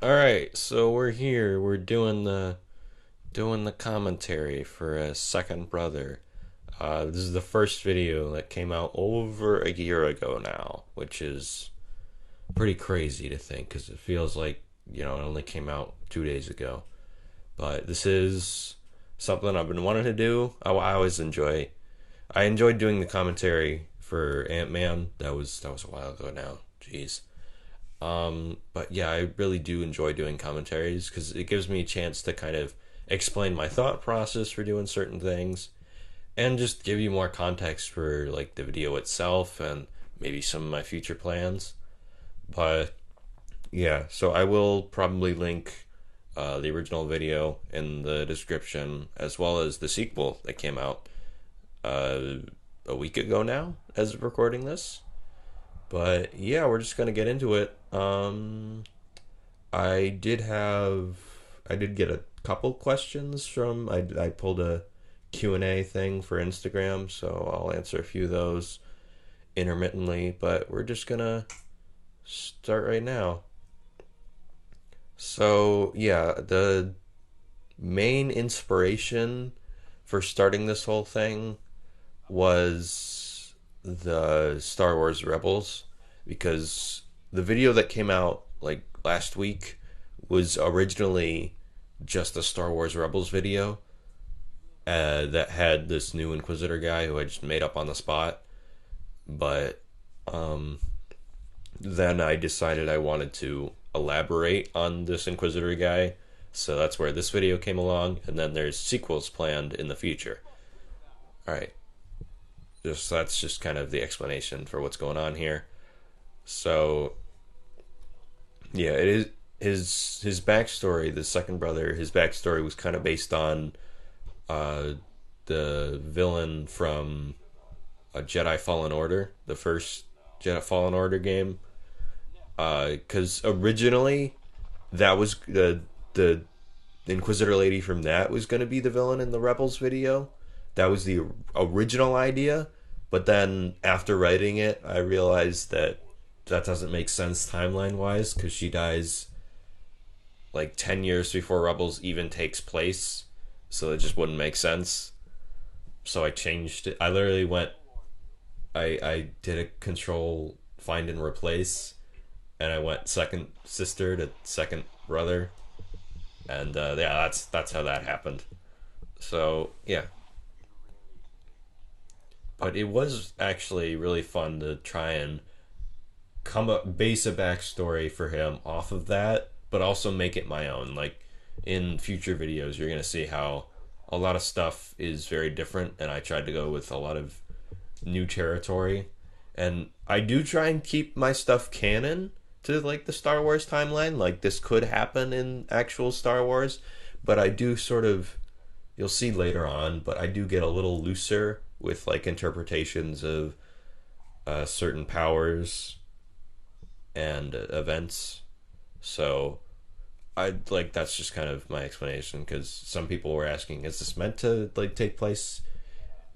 All right, so we're here. We're doing the commentary for a Second Brother. This is the first video that came out over a year ago now, which is pretty crazy to think because it feels like it only came out 2 days ago. But this is something I've been wanting to do. I always enjoy. I enjoyed doing the commentary for Ant-Man. That was a while ago now. Jeez. But yeah, I really do enjoy doing commentaries because it gives me a chance to kind of explain my thought process for doing certain things and just give you more context for like the video itself and maybe some of my future plans. But yeah, so I will probably link the original video in the description as well as the sequel that came out uh, a week ago now as of recording this. But yeah, we're just gonna get into it. I did have, I did get a couple questions from. I pulled a Q&A thing for Instagram, so I'll answer a few of those intermittently. But we're just gonna start right now. So yeah, the main inspiration for starting this whole thing was the Star Wars Rebels because the video that came out like last week was originally just a Star Wars Rebels video that had this new Inquisitor guy who I just made up on the spot. But um, then I decided I wanted to elaborate on this Inquisitor guy. So that's where this video came along, and then there's sequels planned in the future. All right, just that's just kind of the explanation for what's going on here. So yeah, it is his backstory. The second brother, his backstory was kind of based on uh, the villain from a Jedi Fallen Order, the first Jedi Fallen Order game. Because originally that was the Inquisitor lady from that was going to be the villain in the Rebels video. That was the original idea. But then after writing it, I realized that that doesn't make sense timeline wise because she dies like 10 years before Rebels even takes place. So it just wouldn't make sense. So I changed it. I literally went, I did a control find and replace, and I went second sister to second brother. And yeah, that's how that happened. So yeah, but it was actually really fun to try and come up base a backstory for him off of that, but also make it my own. Like in future videos, you're gonna see how a lot of stuff is very different, and I tried to go with a lot of new territory. And I do try and keep my stuff canon to like the Star Wars timeline. Like this could happen in actual Star Wars, but I do sort of, you'll see later on, but I do get a little looser with like interpretations of certain powers and events. So I like that's just kind of my explanation because some people were asking, is this meant to like take place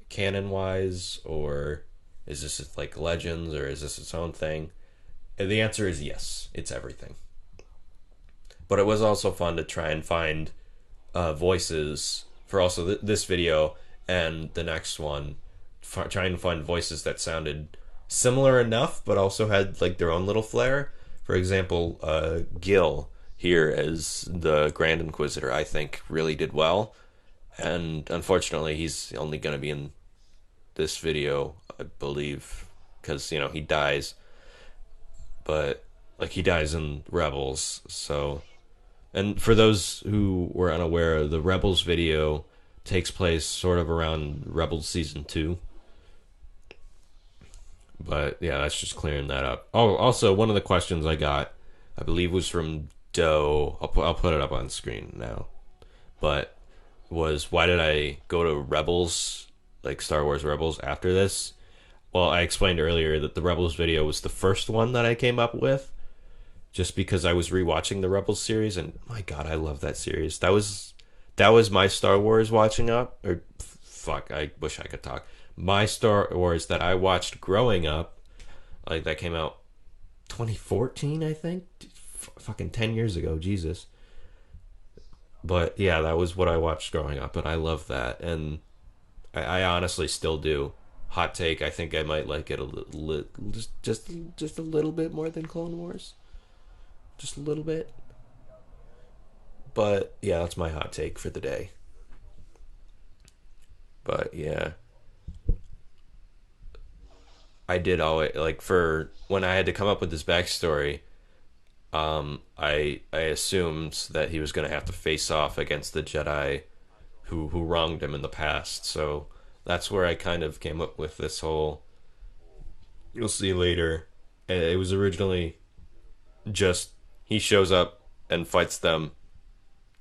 canon wise, or is this like Legends, or is this its own thing? And the answer is yes, it's everything. But it was also fun to try and find voices for also this video and the next one, trying to find voices that sounded similar enough but also had like their own little flair. For example, Gil here as the Grand Inquisitor I think really did well, and unfortunately he's only going to be in this video I believe because he dies, but like he dies in Rebels. So, and for those who were unaware, the Rebels video takes place sort of around Rebels season 2. But yeah, that's just clearing that up. Oh, also one of the questions I got, I believe, was from Doe. I'll put it up on screen now. But was why did I go to Rebels, like Star Wars Rebels, after this? Well, I explained earlier that the Rebels video was the first one that I came up with, just because I was rewatching the Rebels series, and my God, I love that series. That was my Star Wars watching up, or fuck, I wish I could talk. My Star Wars that I watched growing up, like that came out 2014, I think. fucking 10 years ago, Jesus. But yeah, that was what I watched growing up, and I love that, and I honestly still do. Hot take, I think I might like it a little, just a little bit more than Clone Wars, just a little bit. But yeah, that's my hot take for the day. But yeah, I did always like for when I had to come up with this backstory. I assumed that he was going to have to face off against the Jedi who wronged him in the past. So that's where I kind of came up with this whole. You'll see later. It was originally just he shows up and fights them,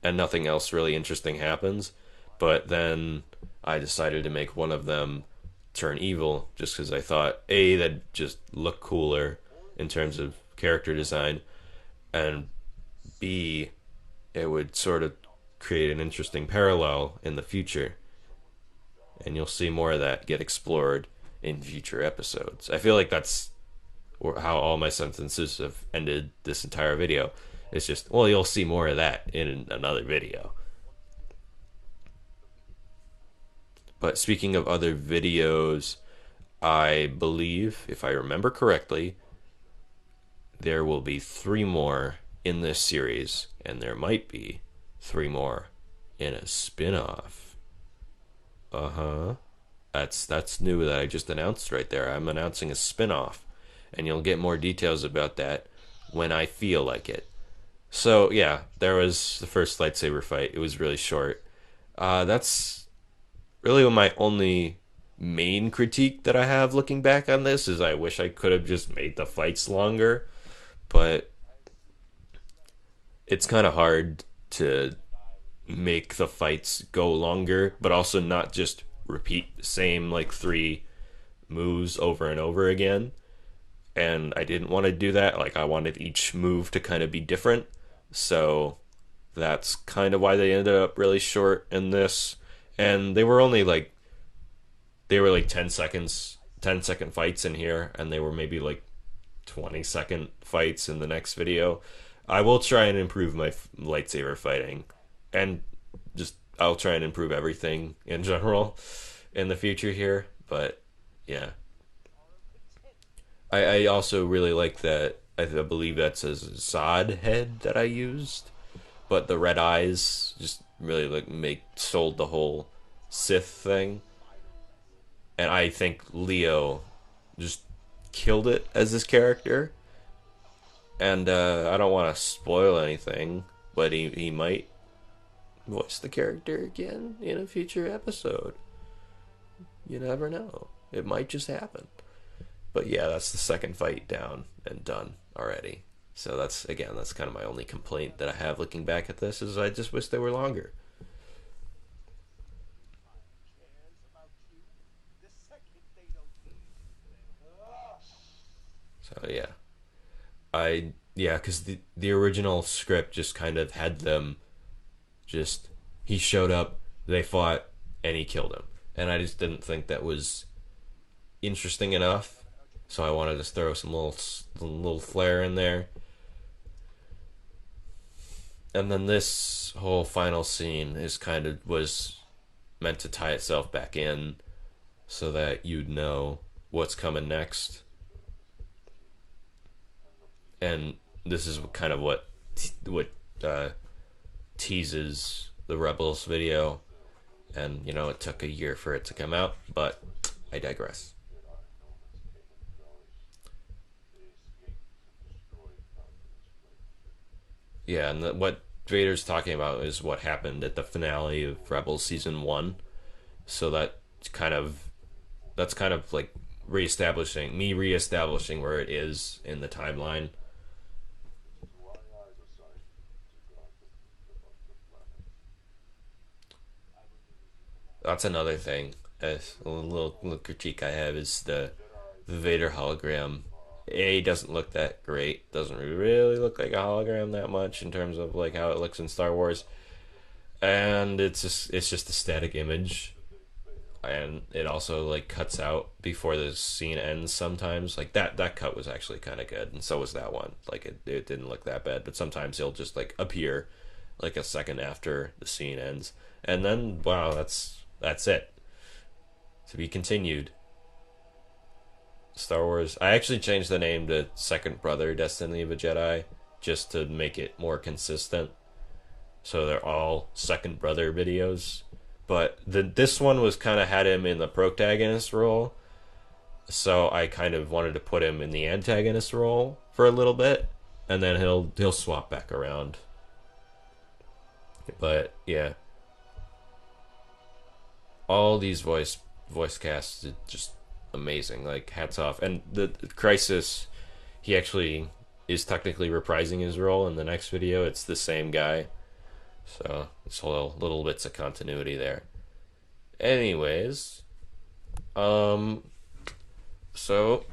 and nothing else really interesting happens. But then I decided to make one of them turn evil just because I thought A, that just looked cooler in terms of character design, and B, it would sort of create an interesting parallel in the future. And you'll see more of that get explored in future episodes. I feel like that's how all my sentences have ended this entire video. It's just, well, you'll see more of that in another video. But speaking of other videos, I believe, if I remember correctly, there will be 3 more in this series, and there might be 3 more in a spin-off. Uh-huh. That's new that I just announced right there. I'm announcing a spin-off, and you'll get more details about that when I feel like it. So yeah, there was the first lightsaber fight. It was really short. That's really my only main critique that I have looking back on this is I wish I could have just made the fights longer, but it's kind of hard to make the fights go longer, but also not just repeat the same like 3 moves over and over again. And I didn't want to do that. Like I wanted each move to kind of be different. So that's kind of why they ended up really short in this. And they were like 10 seconds, 10-second fights in here, and they were maybe like 20-second fights in the next video. I will try and improve my lightsaber fighting, and just I'll try and improve everything in general in the future here. But yeah, I also really like that. I believe that's a Zod head that I used, but the red eyes just really like make sold the whole Sith thing, and I think Leo just killed it as this character. And I don't want to spoil anything, but he might voice the character again in a future episode. You never know. It might just happen. But yeah, that's the second fight down and done already. So that's kind of my only complaint that I have looking back at this is I just wish they were longer. So yeah. Because the original script just kind of had them just he showed up, they fought, and he killed him, and I just didn't think that was interesting enough. So I wanted to throw some little flair in there, and then this whole final scene is kind of was meant to tie itself back in, so that you'd know what's coming next. And this is kind of what teases the Rebels video, and it took a year for it to come out, but I digress. Yeah, and what Vader's talking about is what happened at the finale of Rebels season 1. So that's kind of like reestablishing where it is in the timeline. That's another thing. A little critique I have is the Vader hologram. A doesn't look that great. Doesn't really look like a hologram that much in terms of like how it looks in Star Wars, and it's just a static image. and it also like cuts out before the scene ends sometimes. Like that cut was actually kind of good, and so was that one. Like it didn't look that bad, but sometimes he'll just like appear like a second after the scene ends, and then wow, that's it. To be continued. Star Wars. I actually changed the name to Second Brother Destiny of a Jedi just to make it more consistent. So they're all Second Brother videos. But this one was kind of had him in the protagonist role, so I kind of wanted to put him in the antagonist role for a little bit, and then he'll swap back around. But yeah, all these voice casts are just amazing. Like hats off. And the Crisis, he actually is technically reprising his role in the next video. It's the same guy, so it's little bits of continuity there. Anyways, um, so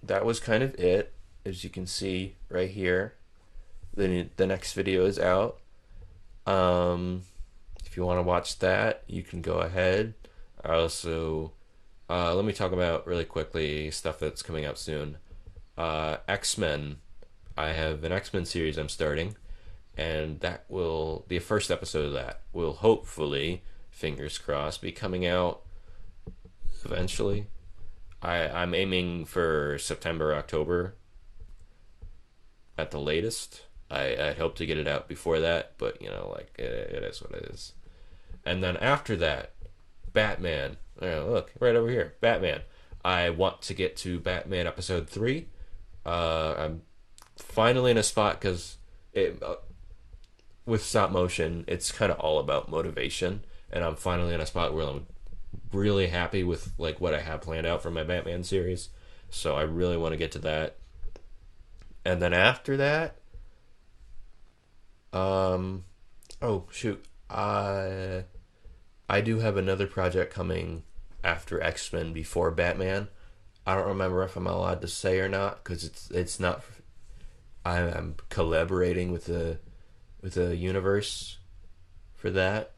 that was kind of it. As you can see right here, the next video is out. Um, if you want to watch that, you can go ahead. I also let me talk about really quickly stuff that's coming out soon. X-Men. I have an X-Men series I'm starting, and that will the first episode of that will hopefully, fingers crossed, be coming out eventually. I'm aiming for September, October at the latest. I hope to get it out before that, but you know, like it is what it is. And then after that, Batman. Oh, look right over here, Batman. I want to get to Batman episode 3. I'm finally in a spot because it with stop motion, it's kind of all about motivation, and I'm finally in a spot where I'm really happy with like what I have planned out for my Batman series. So I really want to get to that. And then after that, um, oh shoot, I do have another project coming after X-Men before Batman. I don't remember if I'm allowed to say or not because it's not. I'm collaborating with the universe for that.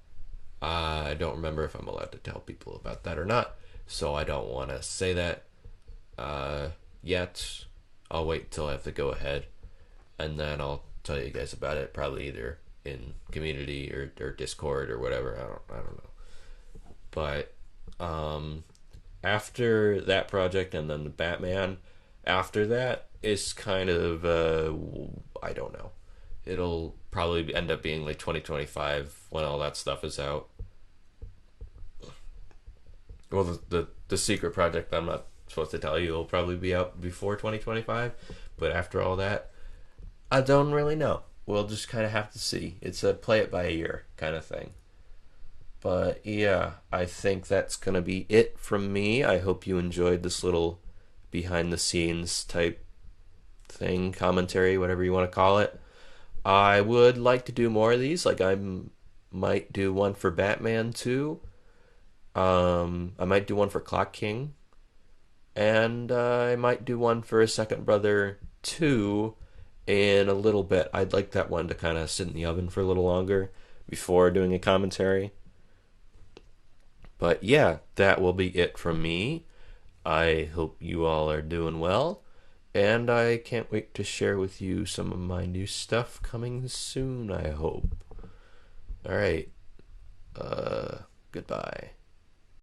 I don't remember if I'm allowed to tell people about that or not, so I don't want to say that yet. I'll wait till I have to go ahead, and then I'll tell you guys about it. Probably either in community or Discord or whatever. I don't know. But after that project and then the Batman, after that is kind of I don't know. It'll probably end up being like 2025 when all that stuff is out. Well, the secret project I'm not supposed to tell you will probably be out before 2025, but after all that, I don't really know. We'll just kind of have to see. It's a play it by ear kind of thing. But yeah, I think that's going to be it from me. I hope you enjoyed this little behind the scenes type thing, commentary, whatever you want to call it. I would like to do more of these. Like might do one for Batman too. I might do one for Clock King, and I might do one for a Second Brother 2 in a little bit. I'd like that one to kind of sit in the oven for a little longer before doing a commentary. But yeah, that will be it from me. I hope you all are doing well, and I can't wait to share with you some of my new stuff coming soon, I hope. All right. Goodbye.